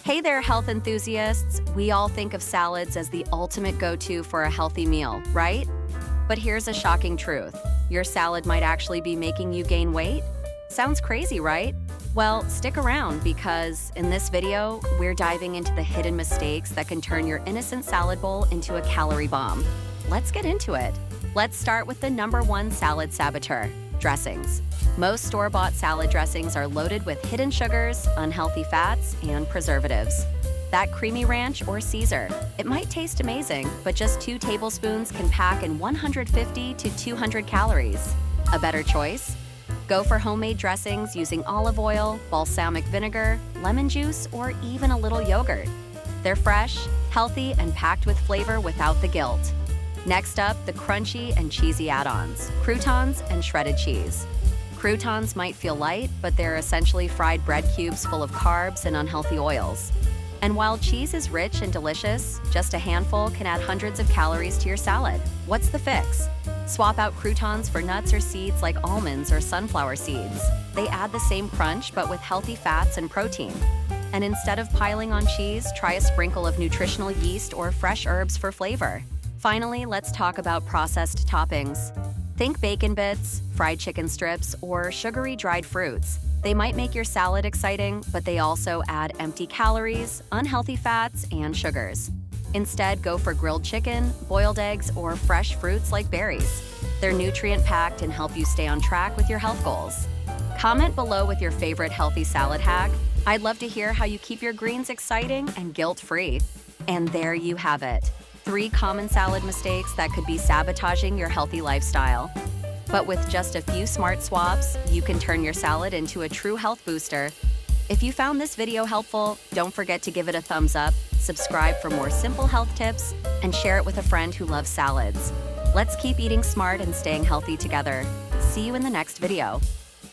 Hey there, health enthusiasts. We all think of salads as the ultimate go-to for a healthy meal, right? But here's a shocking truth. Your salad might actually be making you gain weight? Sounds crazy, right? Well, stick around because in this video, we're diving into the hidden mistakes that can turn your innocent salad bowl into a calorie bomb. Let's get into it. Let's start with the #1 salad saboteur, dressings. Most store-bought salad dressings are loaded with hidden sugars, unhealthy fats, and preservatives. That creamy ranch or Caesar, it might taste amazing, but just 2 tablespoons can pack in 150 to 200 calories. A better choice? Go for homemade dressings using olive oil, balsamic vinegar, lemon juice, or even a little yogurt. They're fresh, healthy, and packed with flavor without the guilt. Next up, the crunchy and cheesy add-ons, croutons and shredded cheese. Croutons might feel light, but they're essentially fried bread cubes full of carbs and unhealthy oils. And while cheese is rich and delicious, just a handful can add hundreds of calories to your salad. What's the fix? Swap out croutons for nuts or seeds like almonds or sunflower seeds. They add the same crunch, but with healthy fats and protein. And instead of piling on cheese, try a sprinkle of nutritional yeast or fresh herbs for flavor. Finally, let's talk about processed toppings. Think bacon bits, fried chicken strips, or sugary dried fruits. They might make your salad exciting, but they also add empty calories, unhealthy fats, and sugars. Instead, go for grilled chicken, boiled eggs, or fresh fruits like berries. They're nutrient-packed and help you stay on track with your health goals. Comment below with your favorite healthy salad hack. I'd love to hear how you keep your greens exciting and guilt-free. And there you have it. 3 common salad mistakes that could be sabotaging your healthy lifestyle. But with just a few smart swaps, you can turn your salad into a true health booster. If you found this video helpful, don't forget to give it a thumbs up, subscribe for more simple health tips, and share it with a friend who loves salads. Let's keep eating smart and staying healthy together. See you in the next video.